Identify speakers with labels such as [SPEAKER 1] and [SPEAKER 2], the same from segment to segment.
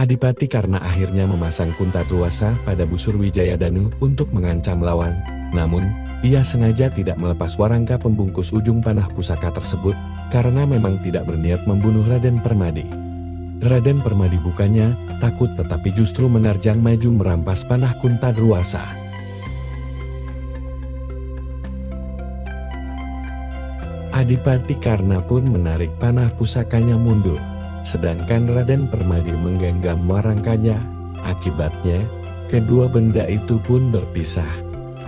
[SPEAKER 1] Adipati Karna akhirnya memasang Kuntadruwasa pada busur Wijayadanu untuk mengancam lawan. Namun, ia sengaja tidak melepas warangka pembungkus ujung panah pusaka tersebut, karena memang tidak berniat membunuh Raden Permadi. Raden Permadi bukannya takut tetapi justru menerjang maju merampas panah Kuntadruwasa. Adipati Karna pun menarik panah pusakanya mundur, sedangkan Raden Permadi menggenggam warangkanya. Akibatnya, kedua benda itu pun berpisah.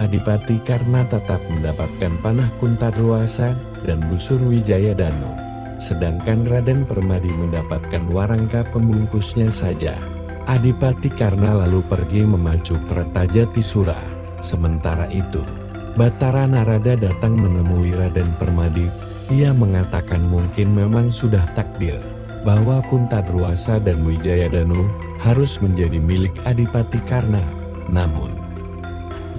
[SPEAKER 1] Adipati Karna tetap mendapatkan panah Kuntadruwasa dan busur Wijayadanu, sedangkan Raden Permadi mendapatkan warangka pembungkusnya saja. Adipati Karna lalu pergi memacu kereta Jatisura. Sementara itu, Batara Narada datang menemui Raden Permadi. Ia mengatakan mungkin memang sudah takdir bahwa Kuntadruwasa dan Wijayadanu harus menjadi milik Adipati Karna. Namun,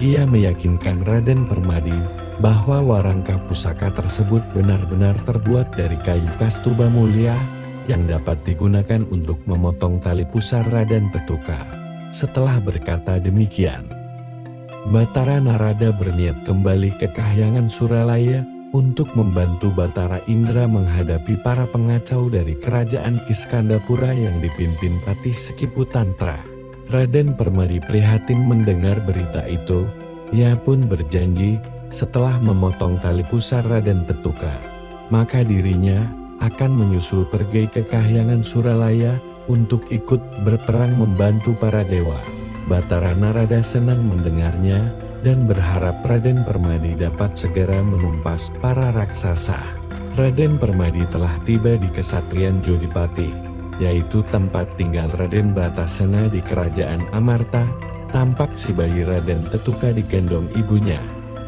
[SPEAKER 1] dia meyakinkan Raden Permadi bahwa warangka pusaka tersebut benar-benar terbuat dari kayu kastuba mulia yang dapat digunakan untuk memotong tali pusar Raden Tetuka. Setelah berkata demikian, Batara Narada berniat kembali ke Kahyangan Suralaya untuk membantu Batara Indra menghadapi para pengacau dari kerajaan Kiskandapura yang dipimpin Patih Sekiputantra. Raden Permadi prihatin mendengar berita itu. Ia pun berjanji setelah memotong tali pusar Raden Tetuka, maka dirinya akan menyusul pergi ke Kahyangan Suralaya untuk ikut berperang membantu para dewa. Batara Narada senang mendengarnya dan berharap Raden Permadi dapat segera menumpas para raksasa. Raden Permadi telah tiba di Kesatrian Jodipati, yaitu tempat tinggal Raden Bratasena di Kerajaan Amarta. Tampak si bayi Raden Tetuka digendong ibunya,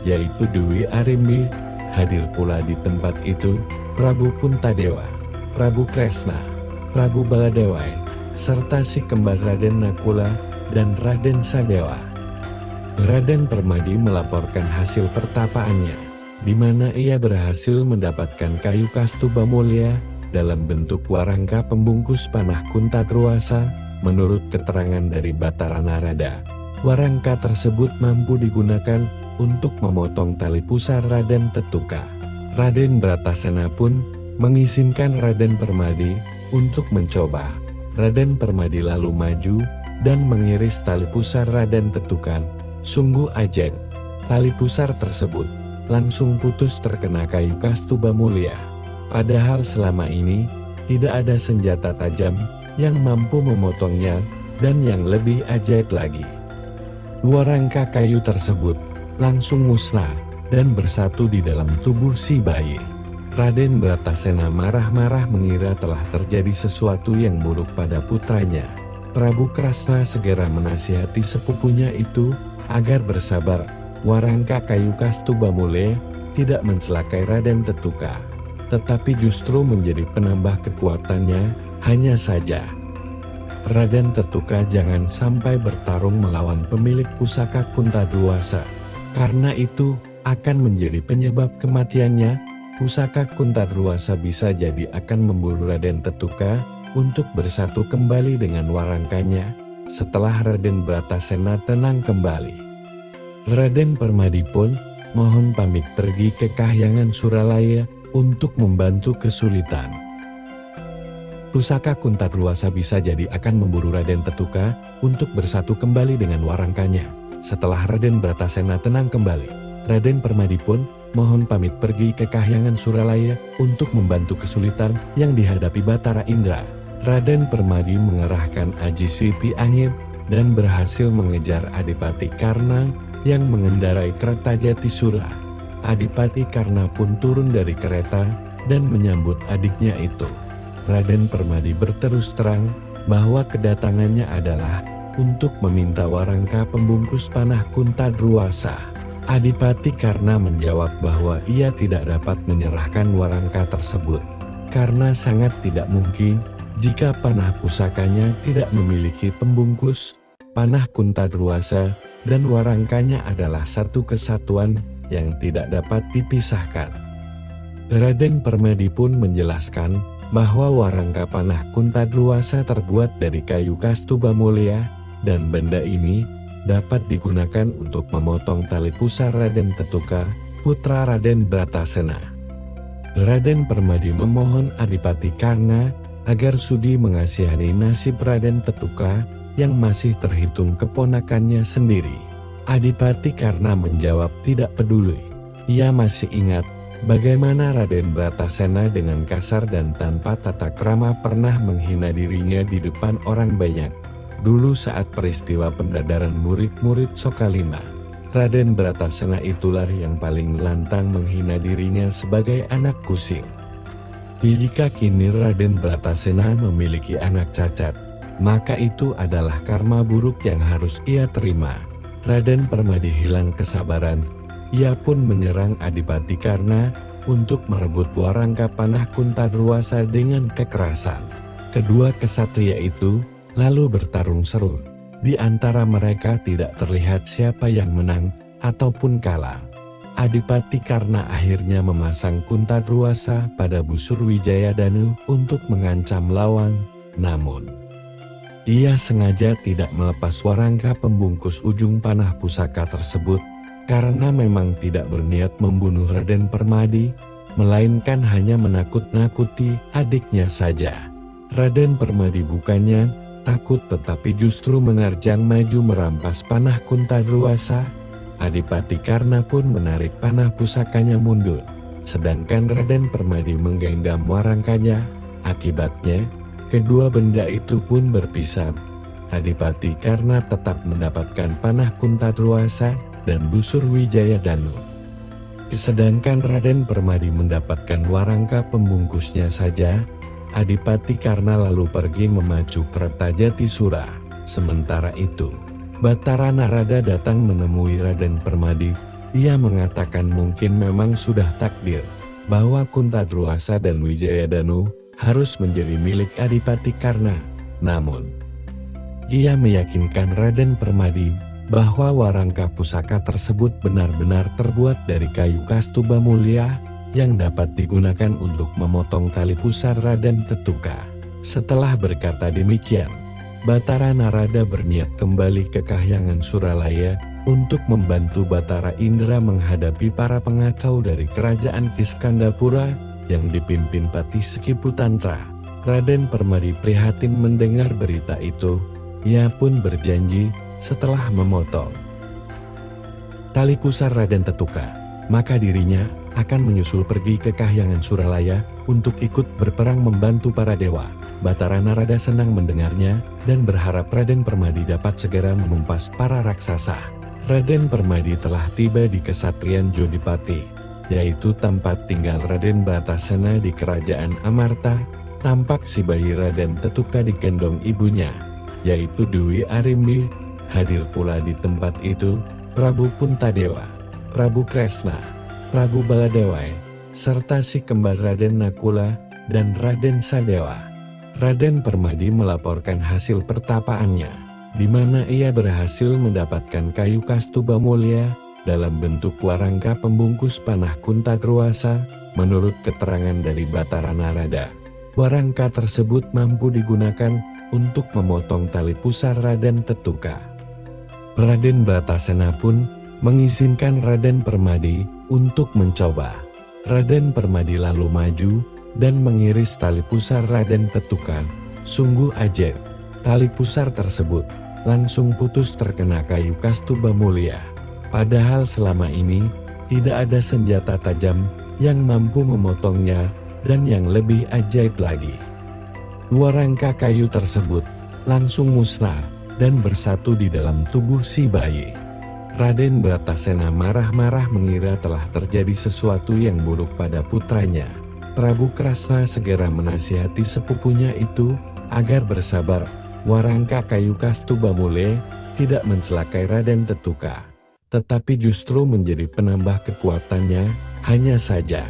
[SPEAKER 1] yaitu Dewi Arimbi. Hadir pula di tempat itu Prabu Puntadewa, Prabu Kresna, Prabu Baladewai, serta si kembar Raden Nakula dan Raden Sadewa. Raden Permadi melaporkan hasil pertapaannya, di mana ia berhasil mendapatkan kayu kastuba mulia dalam bentuk warangka pembungkus panah Kuntadruwasa. Menurut keterangan dari Batara Narada, warangka tersebut mampu digunakan untuk memotong tali pusar Raden Tetuka. Raden Bratasena pun mengizinkan Raden Permadi untuk mencoba. Raden Permadi lalu maju dan mengiris tali pusar Raden Tetukan. Sungguh ajaib, tali pusar tersebut langsung putus terkena kayu kastuba mulia. Padahal selama ini tidak ada senjata tajam yang mampu memotongnya, dan yang lebih ajaib lagi, warangka kayu tersebut langsung musnah dan bersatu di dalam tubuh si bayi. Raden Bratasena marah-marah mengira telah terjadi sesuatu yang buruk pada putranya. Prabu Kresna segera menasihati sepupunya itu agar bersabar. Warangka kayu kastuba mulia tidak mencelakai Raden Tetuka, tetapi justru menjadi penambah kekuatannya. Hanya saja, Raden Tetuka jangan sampai bertarung melawan pemilik pusaka Kuntadruwasa, karena itu akan menjadi penyebab kematiannya. Pusaka Kuntadruwasa bisa jadi akan memburu Raden Tetuka untuk bersatu kembali dengan warangkanya setelah Raden Bratasena tenang kembali. Raden Permadi pun mohon pamit pergi ke Kahyangan Suralaya untuk membantu kesulitan. Pusaka Kuntadruwasa bisa jadi akan memburu Raden Tetuka untuk bersatu kembali dengan warangkanya. Setelah Raden Bratasena tenang kembali, Raden Permadi pun mohon pamit pergi ke Kahyangan Suralaya untuk membantu kesulitan yang dihadapi Batara Indra. Raden Permadi mengerahkan Aji Sripi Angin dan berhasil mengejar Adipati Karna yang mengendarai kereta Jatisura. Adipati Karna pun turun dari kereta dan menyambut adiknya itu. Raden Permadi berterus terang bahwa kedatangannya adalah untuk meminta warangka pembungkus panah Kuntadruwasa. Adipati Karna menjawab bahwa ia tidak dapat menyerahkan warangka tersebut, karena sangat tidak mungkin jika panah pusakanya tidak memiliki pembungkus. Panah Kuntadruwasa dan warangkanya adalah satu kesatuan yang tidak dapat dipisahkan. Raden Permadi pun menjelaskan bahwa warangka panah Kuntadruwasa terbuat dari kayu kastuba mulia, dan benda ini dapat digunakan untuk memotong tali pusar Raden Tetuka, putra Raden Bratasena. Raden Permadi memohon Adipati Karna agar sudi mengasihani nasib Raden Tetuka yang masih terhitung keponakannya sendiri. Adipati Karna menjawab tidak peduli. Ia masih ingat bagaimana Raden Bratasena dengan kasar dan tanpa tata krama pernah menghina dirinya di depan orang banyak. Dulu saat peristiwa pendadaran murid-murid Sokalima, Raden Bratasena itulah yang paling lantang menghina dirinya sebagai anak kusing. Jika kini Raden Bratasena memiliki anak cacat, maka itu adalah karma buruk yang harus ia terima. Raden Permadi hilang kesabaran. Ia pun menyerang Adipati Karna untuk merebut warangka panah Kuntadruwasa dengan kekerasan. Kedua kesatria itu lalu bertarung seru. Di antara mereka tidak terlihat siapa yang menang ataupun kalah. Adipati Karna akhirnya memasang Kuntadruwasa pada busur Wijayadanu untuk mengancam lawan, namun ia sengaja tidak melepas warangka pembungkus ujung panah pusaka tersebut karena memang tidak berniat membunuh Raden Permadi, melainkan hanya menakut-nakuti adiknya saja. Raden Permadi bukannya takut tetapi justru menerjang maju merampas panah Kuntadruwasa. Adipati Karna pun menarik panah pusakanya mundur, sedangkan Raden Permadi menggenggam warangkanya. Akibatnya, kedua benda itu pun berpisah. Adipati Karna tetap mendapatkan panah Kuntadruwasa dan busur Wijayadanu. Sedangkan Raden Permadi mendapatkan warangka pembungkusnya saja. Adipati Karna lalu pergi memacu kereta Jatisura. Sementara itu, Batara Narada datang menemui Raden Permadi. Ia mengatakan mungkin memang sudah takdir bahwa Kuntadruwasa dan Wijayadanu harus menjadi milik Adipati Karna. Namun, ia meyakinkan Raden Permadi bahwa warangka pusaka tersebut benar-benar terbuat dari kayu kastuba mulia yang dapat digunakan untuk memotong tali pusar Raden Tetuka. Setelah berkata demikian, Batara Narada berniat kembali ke Kahyangan Suralaya untuk membantu Batara Indra menghadapi para pengacau dari kerajaan Kiskandapura yang dipimpin Patih Sekiputantra. Raden Permadi prihatin mendengar berita itu. Ia pun berjanji setelah memotong tali pusar Raden Tetuka, maka dirinya akan menyusul pergi ke Kahyangan Suralaya untuk ikut berperang membantu para dewa. Batara Narada senang mendengarnya dan berharap Raden Permadi dapat segera menumpas para raksasa. Raden Permadi telah tiba di Kesatrian Jodipati, yaitu tempat tinggal Raden Bratasena di kerajaan Amarta. Tampak si bayi Raden Tetuka digendong ibunya, yaitu Dewi Arimbi. Hadir pula di tempat itu Prabu Puntadewa, Prabu Kresna, Prabu Baladewai, serta si kembar Raden Nakula dan Raden Sadewa. Raden Permadi melaporkan hasil pertapaannya, di mana ia berhasil mendapatkan kayu kastuba mulia dalam bentuk warangka pembungkus panah Kuntadruwasa. Menurut keterangan dari Batara Narada, warangka tersebut mampu digunakan untuk memotong tali pusar Raden Tetuka. Raden Bratasena pun mengizinkan Raden Permadi untuk mencoba. Raden Permadi lalu maju dan mengiris tali pusar Raden Tetuka. Sungguh ajaib, tali pusar tersebut langsung putus terkena kayu kastuba mulia. Padahal selama ini tidak ada senjata tajam yang mampu memotongnya, dan yang lebih ajaib lagi, warangka kayu tersebut langsung musnah dan bersatu di dalam tubuh si bayi. Raden Bratasena marah-marah mengira telah terjadi sesuatu yang buruk pada putranya. Prabu Kresna segera menasihati sepupunya itu agar bersabar. Warangka kayu kastuba mulia tidak mencelakai Raden Tetuka, tetapi justru menjadi penambah kekuatannya. Hanya saja,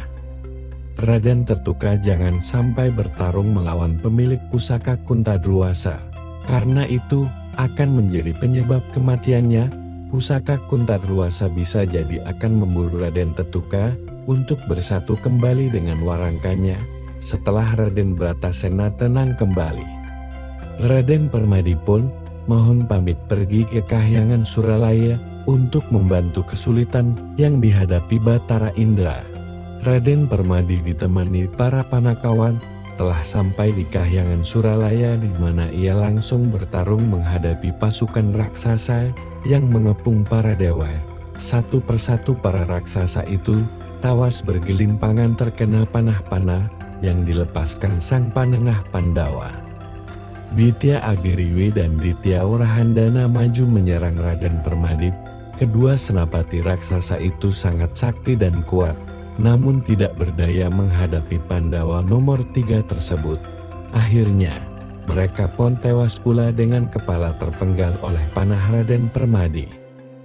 [SPEAKER 1] Raden Tetuka jangan sampai bertarung melawan pemilik pusaka Kuntadruwasa, karena itu akan menjadi penyebab kematiannya. Pusaka Kuntadruwasa bisa jadi akan memburu Raden Tetuka untuk bersatu kembali dengan warangkanya. setelah Raden Bratasena tenang kembali. Raden Permadi pun mohon pamit pergi ke Kahyangan Suralaya untuk membantu kesulitan yang dihadapi Batara Indra. Raden Permadi ditemani para panakawan telah sampai di Kahyangan Suralaya, di mana ia langsung bertarung menghadapi pasukan raksasa yang mengepung para dewa. Satu persatu para raksasa itu tawas bergelimpangan terkena panah-panah yang dilepaskan sang panengah Pandawa. Ditya Agiriwi dan Ditya Warahandana maju menyerang Raden Permadi. Kedua senapati raksasa itu sangat sakti dan kuat, namun tidak berdaya menghadapi Pandawa nomor 3 tersebut. Akhirnya, mereka pun tewas pula dengan kepala terpenggal oleh panah Raden Permadi.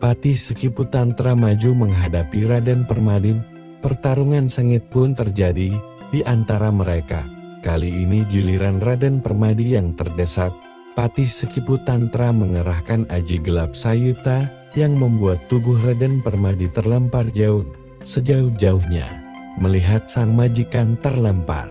[SPEAKER 1] Patih Sekiputantra maju menghadapi Raden Permadi. Pertarungan sengit pun terjadi di antara mereka. Kali ini giliran Raden Permadi yang terdesak. Patih Sekiputantra mengerahkan Aji Gelap Sayuta yang membuat tubuh Raden Permadi terlempar jauh. Sejauh-jauhnya melihat sang majikan terlempar.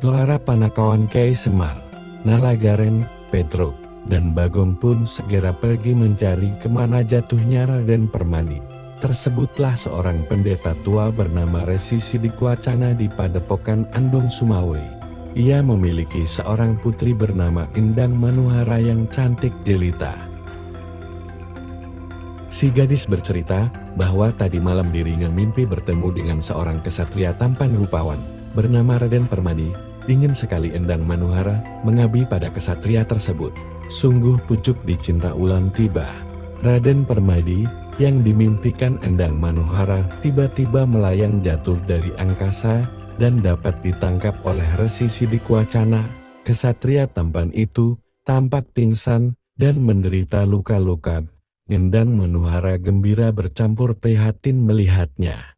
[SPEAKER 1] Para panakawan Kyai Semar, Nalagaren, Petruk, dan Bagong pun segera pergi mencari kemana jatuhnya Raden Permadi. Tersebutlah seorang pendeta tua bernama Resi Sidikwacana di Padepokan Andung Sumawe. Ia memiliki seorang putri bernama Indang Manuhara yang cantik jelita. Si gadis bercerita bahwa tadi malam dirinya mimpi bertemu dengan seorang kesatria tampan rupawan bernama Raden Permadi. Ingin sekali Endang Manuhara mengabdi pada kesatria tersebut. Sungguh pucuk dicinta ulang tiba. Raden Permadi yang dimimpikan Endang Manuhara tiba-tiba melayang jatuh dari angkasa dan dapat ditangkap oleh Resi Sidikwacana. Kesatria tampan itu tampak pingsan dan menderita luka-luka. Endang Manuhara gembira bercampur prihatin melihatnya.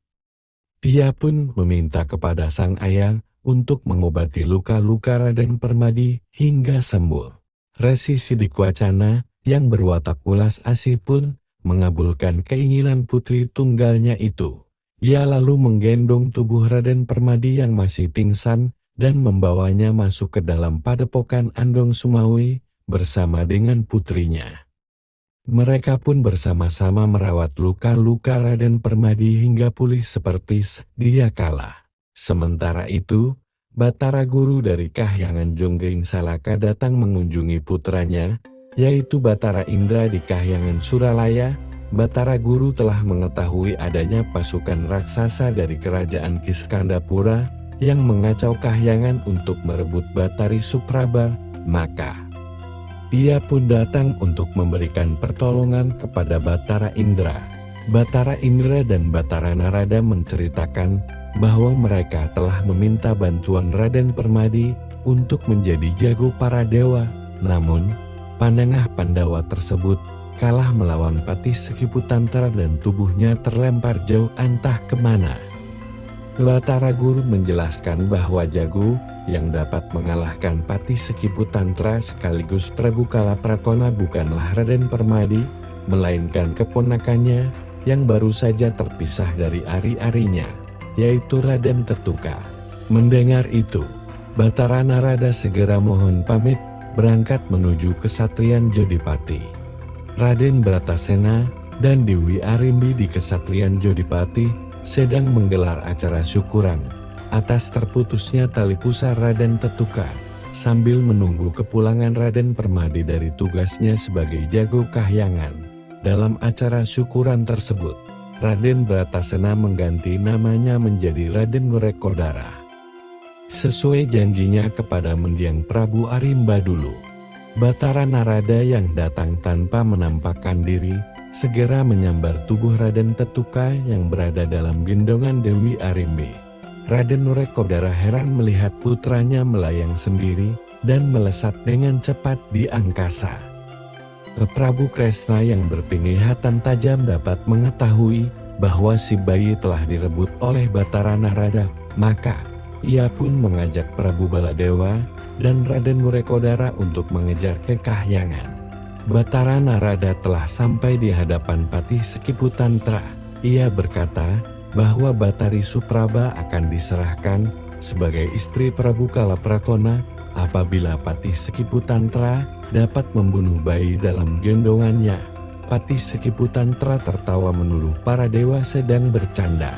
[SPEAKER 1] Dia pun meminta kepada sang ayah untuk mengobati luka-luka Raden Permadi hingga sembuh. Resi Sidikwacana yang berwatak ulas asih pun mengabulkan keinginan putri tunggalnya itu. Ia lalu menggendong tubuh Raden Permadi yang masih pingsan dan membawanya masuk ke dalam Padepokan Andung Sumawe bersama dengan putrinya. Mereka pun bersama-sama merawat luka-luka Raden Permadi hingga pulih seperti sedia kala. Sementara itu, Batara Guru dari Kahyangan Jonggring Salaka datang mengunjungi putranya, yaitu Batara Indra di Kahyangan Suralaya. Batara Guru telah mengetahui adanya pasukan raksasa dari kerajaan Kiskandapura yang mengacau Kahyangan untuk merebut Batari Supraba, maka ia pun datang untuk memberikan pertolongan kepada Batara Indra. Batara Indra dan Batara Narada menceritakan bahwa mereka telah meminta bantuan Raden Permadi untuk menjadi jago para dewa. Namun, panengah Pandawa tersebut kalah melawan Patih Sekiputantra dan tubuhnya terlempar jauh entah kemana. Batara Guru menjelaskan bahwa jago yang dapat mengalahkan Patih Sekiputantra sekaligus Prabu Kalaprakona bukanlah Raden Permadi, melainkan keponakannya yang baru saja terpisah dari ari-arinya, yaitu Raden Tetuka. Mendengar itu, Batara Narada segera mohon pamit berangkat menuju kesatrian Jodipati. Raden Bratasena dan Dewi Arimbi di kesatrian Jodipati sedang menggelar acara syukuran atas terputusnya tali pusar Raden Tetuka, sambil menunggu kepulangan Raden Permadi dari tugasnya sebagai jago Kahyangan. Dalam acara syukuran tersebut, Raden Bratasena mengganti namanya menjadi Raden Wrekodara, sesuai janjinya kepada mendiang Prabu Arimba dulu. Batara Narada yang datang tanpa menampakkan diri segera menyambar tubuh Raden Tetuka yang berada dalam gendongan Dewi Arimbi. Raden Wrekodara heran melihat putranya melayang sendiri dan melesat dengan cepat di angkasa. Prabu Kresna yang berpenglihatan tajam dapat mengetahui bahwa si bayi telah direbut oleh Batara Narada, maka ia pun mengajak Prabu Baladewa dan Raden Wrekodara untuk mengejar ke Kahyangan. Batara Narada telah sampai di hadapan Patih Sekiputantra. Ia berkata bahwa Batari Supraba akan diserahkan sebagai istri Prabu Kalaprakona apabila Patih Sekiputantra dapat membunuh bayi dalam gendongannya. Patih Sekiputantra tertawa menuduh para dewa sedang bercanda.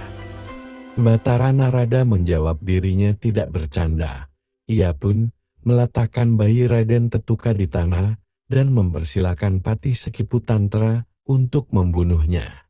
[SPEAKER 1] Batara Narada menjawab dirinya tidak bercanda. Ia pun meletakkan bayi Raden Tetuka di tanah dan mempersilakan Patih Sekiputantra untuk membunuhnya.